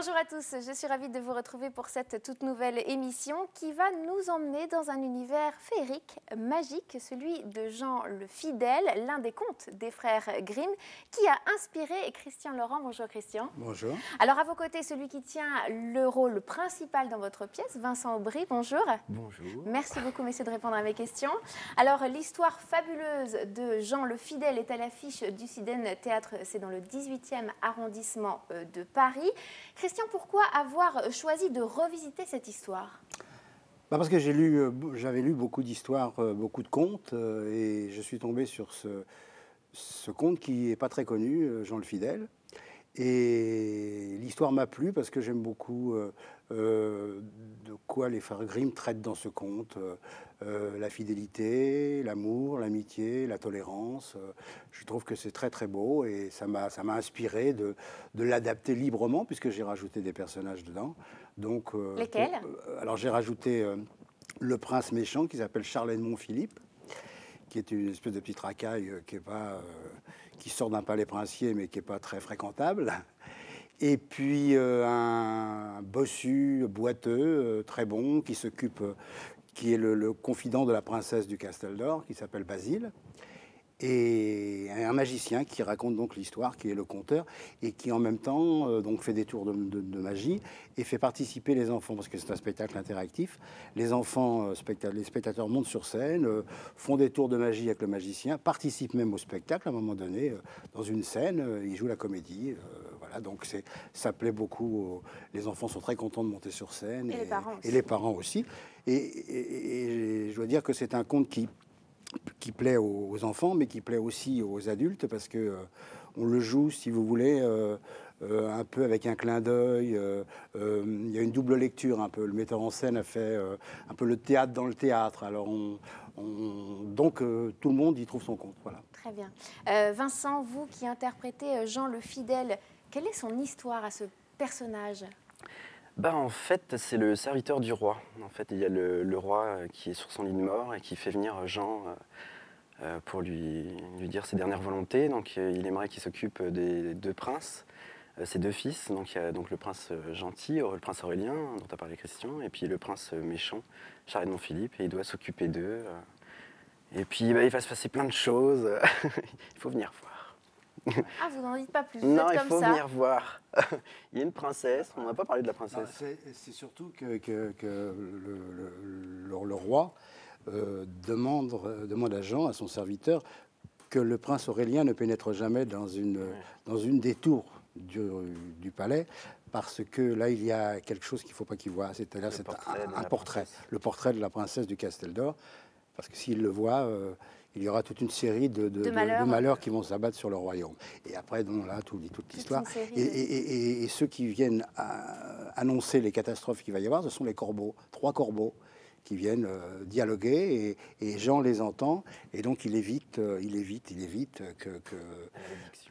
Bonjour à tous, je suis ravie de vous retrouver pour cette toute nouvelle émission qui va nous emmener dans un univers féerique, magique, celui de Jean le Fidèle, l'un des contes des frères Grimm, qui a inspiré Christian Laurent. Bonjour Christian. Bonjour. Alors à vos côtés, celui qui tient le rôle principal dans votre pièce, Vincent Aubry. Bonjour. Bonjour. Merci beaucoup messieurs de répondre à mes questions. Alors l'histoire fabuleuse de Jean le Fidèle est à l'affiche du Ciden Théâtre, c'est dans le 18e arrondissement de Paris. Christian, pourquoi avoir choisi de revisiter cette histoire ? Parce que j'avais lu beaucoup d'histoires, beaucoup de contes, et je suis tombé sur ce conte qui n'est pas très connu, Jean le Fidèle. Et l'histoire m'a plu parce que j'aime beaucoup de quoi les frères Grimm traitent dans ce conte. La fidélité, l'amour, l'amitié, la tolérance. Je trouve que c'est très très beau et ça m'a inspiré de l'adapter librement puisque j'ai rajouté des personnages dedans. Donc, lesquels ? Alors j'ai rajouté le prince méchant qui s'appelle Charles-Edmond Philippe, qui est une espèce de petite racaille qui sort d'un palais princier mais qui n'est pas très fréquentable. Et puis un bossu boiteux, très bon, qui est le confident de la princesse du Castel d'Or, qui s'appelle Basile. Et un magicien qui raconte donc l'histoire, qui est le conteur, et qui en même temps donc fait des tours de magie et fait participer les enfants, parce que c'est un spectacle interactif. Les enfants, les spectateurs montent sur scène, font des tours de magie avec le magicien, participent même au spectacle à un moment donné, dans une scène, ils jouent la comédie. Voilà, donc ça plaît beaucoup. Les enfants sont très contents de monter sur scène. Et les parents aussi. Et les parents aussi. Et je dois dire que c'est un conte qui plaît aux enfants, mais qui plaît aussi aux adultes, parce que on le joue, si vous voulez, un peu avec un clin d'œil. Il y a une double lecture un peu. Le metteur en scène a fait un peu le théâtre dans le théâtre. Alors donc tout le monde y trouve son compte. Voilà. Très bien. Vincent, vous qui interprétez Jean le Fidèle, quelle est son histoire à ce personnage ? En fait, c'est le serviteur du roi. En fait, il y a le roi qui est sur son lit de mort et qui fait venir Jean pour lui dire ses dernières volontés. Donc, il aimerait qu'il s'occupe des deux princes, ses deux fils. Donc, il y a donc le prince gentil, le prince Aurélien, dont a parlé Christian, et puis le prince méchant, Charles-Edmond Philippe, et il doit s'occuper d'eux. Et puis, il va se passer plein de choses. Il faut venir voir. Ah, vous n'en dites pas plus, Non, faites il comme faut ça. venir voir. Il y a une princesse, on n'a pas parlé de la princesse. C'est surtout que le roi demande à Jean, à son serviteur, que le prince Aurélien ne pénètre jamais dans une des tours du palais, parce que là, il y a quelque chose qu'il ne faut pas qu'il voie. C'est-à-dire un portrait, le portrait de la princesse du Castel d'Or, parce que s'il le voit... il y aura toute une série de malheurs qui vont s'abattre sur le royaume. Et après, donc, là, toute l'histoire. Et ceux qui viennent annoncer les catastrophes qu'il va y avoir, ce sont les corbeaux, 3 corbeaux qui viennent dialoguer, et Jean les entend, et donc il évite que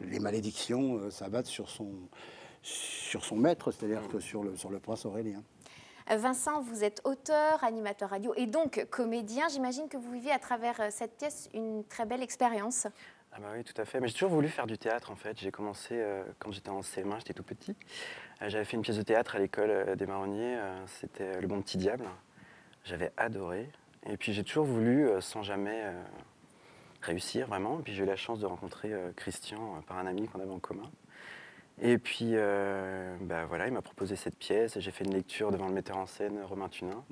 les malédictions s'abattent sur son maître, c'est-à-dire que sur le prince Aurélien. Vincent, vous êtes auteur, animateur radio et donc comédien. J'imagine que vous vivez à travers cette pièce une très belle expérience. Ah bah oui, tout à fait. Mais j'ai toujours voulu faire du théâtre, en fait. J'ai commencé quand j'étais en CM1, j'étais tout petit. J'avais fait une pièce de théâtre à l'école des Marronniers. C'était Le Bon Petit Diable. J'avais adoré. Et puis j'ai toujours voulu, sans jamais réussir, vraiment. Et puis j'ai eu la chance de rencontrer Christian par un ami qu'on avait en commun. Et puis, voilà, il m'a proposé cette pièce et j'ai fait une lecture devant le metteur en scène, Romain Tunin.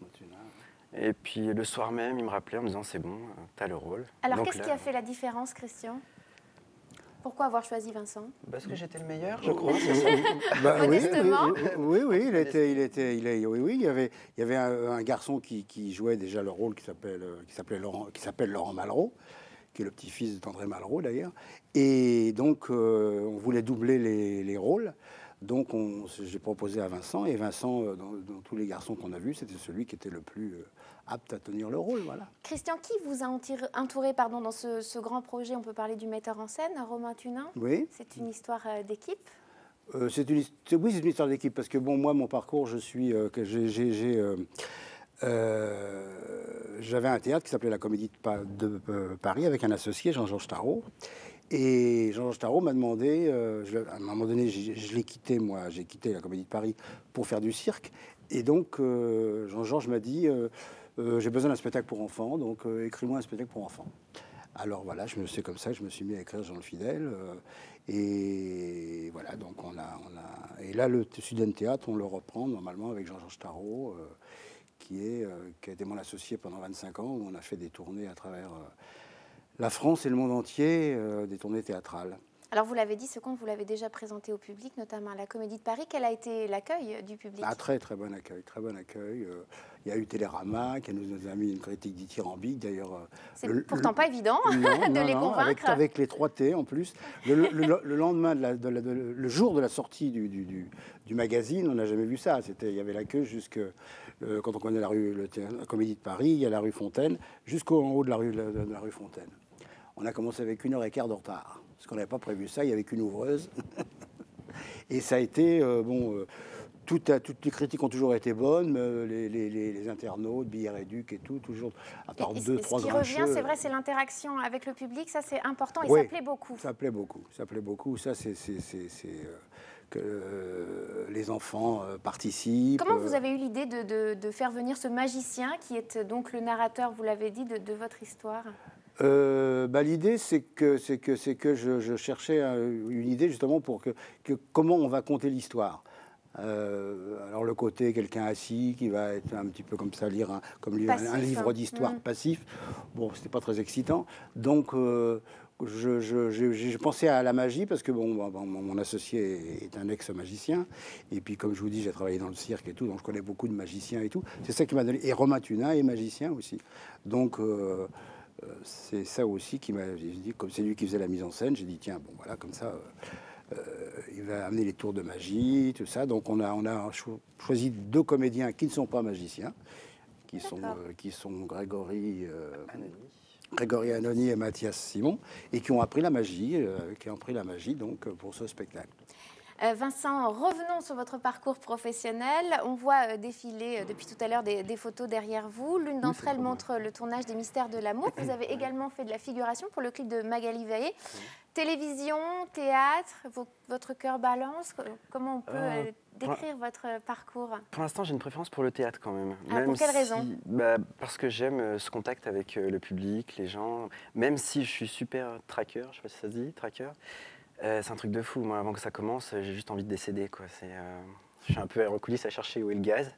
Et puis le soir même, il me rappelait en me disant c'est bon, t'as le rôle. Alors qu'est-ce qui a fait la différence, Christian ? Pourquoi avoir choisi Vincent ? Parce que j'étais le meilleur, je crois. Modestement. Oui, il y avait un garçon qui jouait déjà le rôle qui s'appelle Laurent Malraux, qui est le petit-fils d'André Malraux d'ailleurs. Et donc, on voulait doubler les rôles. Donc, j'ai proposé à Vincent. Et Vincent, dans tous les garçons qu'on a vus, c'était celui qui était le plus apte à tenir le rôle. Voilà. Christian, qui vous a entouré dans ce grand projet ? On peut parler du metteur en scène, Romain Tunin. Oui. C'est une histoire d'équipe ? Oui, c'est une histoire d'équipe. Parce que, moi, mon parcours, j'avais un théâtre qui s'appelait la Comédie de Paris avec un associé, Jean-Georges Tarot. Et Jean-Georges Tarot m'a demandé, à un moment donné, je l'ai quitté, moi, j'ai quitté la Comédie de Paris pour faire du cirque. Et donc, Jean-Georges m'a dit, j'ai besoin d'un spectacle pour enfants, donc écris-moi un spectacle pour enfants. Alors voilà, c'est comme ça que je me suis mis à écrire Jean le Fidèle. Et voilà, donc et là, le Student Théâtre, on le reprend normalement avec Jean-Georges Tarot, qui a été mon associé pendant 25 ans, où on a fait des tournées à travers la France et le monde entier, des tournées théâtrales. Alors, vous l'avez dit, ce conte, vous l'avez déjà présenté au public, notamment à la Comédie de Paris. Quel a été l'accueil du public? Très, très bon accueil, très bon accueil. Il y a eu Télérama qui nous a mis une critique dithyrambique, d'ailleurs. C'est pourtant pas évident de les convaincre. Avec les 3 T en plus. Le lendemain, le jour de la sortie du magazine, on n'a jamais vu ça. Il y avait la queue jusque... quand on connaît la Comédie de Paris, il y a la rue Fontaine, jusqu'en haut de la rue Fontaine. On a commencé avec 1h15 de retard, parce qu'on n'avait pas prévu ça, il n'y avait qu'une ouvreuse. Et ça a été, toutes les critiques ont toujours été bonnes, les internautes, Billard et Duc et tout, toujours, à part 2-3 grincheux. Ce qui revient, c'est vrai, c'est l'interaction avec le public, ça c'est important et oui, ça plaît beaucoup. Ça plaît beaucoup, ça c'est que les enfants participent. Comment vous avez eu l'idée de faire venir ce magicien qui est donc le narrateur, vous l'avez dit, de votre histoire? L'idée, c'est que je cherchais une idée justement pour comment on va conter l'histoire. Alors le côté quelqu'un assis qui va être un petit peu comme ça, lire un livre d'histoire passif, bon, c'était pas très excitant. Donc j'ai pensé à la magie parce que mon associé est un ex-magicien et puis comme je vous dis, j'ai travaillé dans le cirque et tout, donc je connais beaucoup de magiciens et tout. C'est ça qui m'a donné. Et Romain Thunat est magicien aussi. Donc c'est ça aussi qui m'a dit, comme c'est lui qui faisait la mise en scène, j'ai dit tiens, bon voilà, comme ça, il va amener les tours de magie, tout ça. Donc on a choisi 2 comédiens qui ne sont pas magiciens, qui sont Grégory Anoni et Mathias Simon, et qui ont appris la magie, donc pour ce spectacle. Vincent, revenons sur votre parcours professionnel. On voit défiler depuis tout à l'heure des photos derrière vous. L'une d'entre elles montre le tournage des Mystères de l'amour. Vous avez également fait de la figuration pour le clip de Magali Veillé. Télévision, théâtre, votre cœur balance. Comment on peut décrire votre parcours? Pour l'instant, j'ai une préférence pour le théâtre quand même. Pour quelle raison? Parce que j'aime ce contact avec le public, les gens. Même si je suis super tracker, je ne sais pas si ça se dit, tracker. C'est un truc de fou. Moi, avant que ça commence, j'ai juste envie de décéder, quoi. Je suis un peu en coulisses à chercher où est le gaz.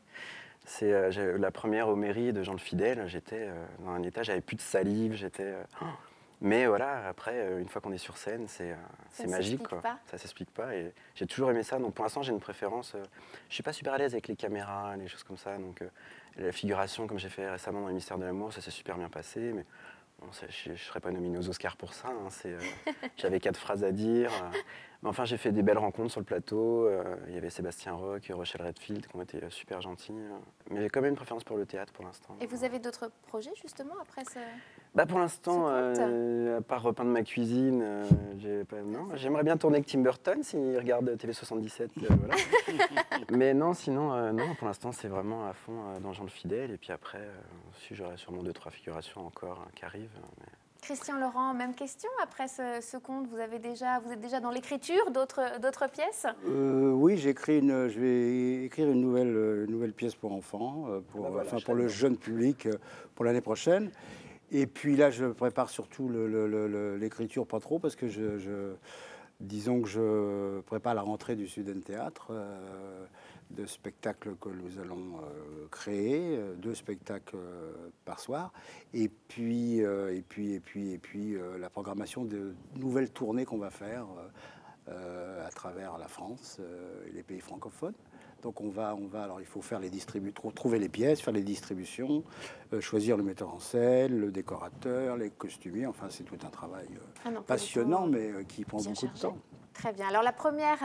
C'est la première aux mairies de Jean le Fidèle. J'étais dans un état, j'avais plus de salive. Mais voilà, après, une fois qu'on est sur scène, c'est magique, quoi. Ça s'explique pas. Et j'ai toujours aimé ça. Donc pour l'instant, j'ai une préférence. Je suis pas super à l'aise avec les caméras, les choses comme ça. Donc la figuration, comme j'ai fait récemment dans les Mystères de l'amour, ça s'est super bien passé. Mais bon, je ne serais pas nominé aux Oscars pour ça. J'avais 4 phrases à dire. Mais enfin, j'ai fait des belles rencontres sur le plateau. Il y avait Sébastien Roch et Rochelle Redfield qui ont été super gentils. Mais j'ai quand même une préférence pour le théâtre pour l'instant. Et vous avez d'autres projets justement après ce... Pour l'instant, à part repeindre ma cuisine, j'aimerais bien tourner avec Tim Burton s'il regarde TV77. Voilà. Mais non, sinon, non, pour l'instant, c'est vraiment à fond dans Jean le Fidèle. Et puis après, si j'aurai sûrement 2-3 figurations encore qui arrivent. Mais... Christian Laurent, même question après ce conte. Vous êtes déjà dans l'écriture d'autres pièces? Oui, je vais écrire une nouvelle pièce pour enfants, pour le jeune public, pour l'année prochaine. Et puis là, je prépare surtout l'écriture, pas trop, parce que disons que je prépare la rentrée du Student Théâtre, de spectacles que nous allons créer, 2 spectacles par soir, et puis la programmation de nouvelles tournées qu'on va faire à travers la France et les pays francophones. Donc alors il faut faire trouver les pièces, faire les distributions, choisir le metteur en scène, le décorateur, les costumiers. Enfin, c'est tout un travail passionnant, mais qui prend beaucoup de temps. Très bien. Alors la première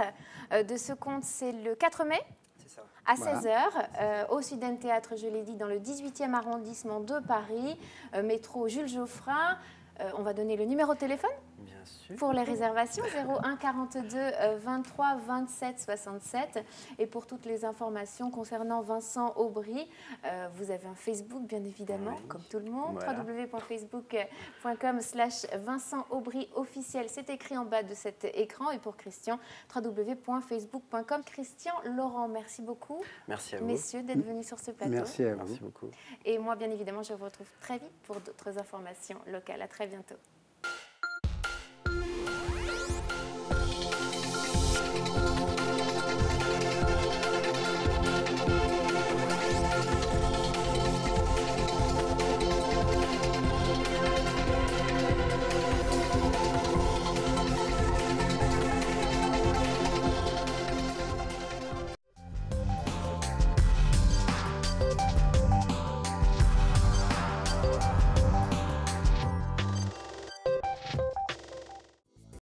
de ce conte, c'est le 4 mai. À 16h, au Student Théâtre, je l'ai dit, dans le 18e arrondissement de Paris, métro Jules Geoffrin. On va donner le numéro de téléphone. Bien sûr. Pour les réservations, 01 42 23 27 67. Et pour toutes les informations concernant Vincent Aubry, vous avez un Facebook, bien évidemment, Oui. comme tout le monde. Voilà. www.facebook.com/Vincent Aubry officiel. C'est écrit en bas de cet écran. Et pour Christian, www.facebook.com. Christian Laurent, merci beaucoup. Merci à vous. Messieurs, d'être venus sur ce plateau. Merci à vous. Merci beaucoup. Et moi, bien évidemment, je vous retrouve très vite pour d'autres informations locales. À très bientôt.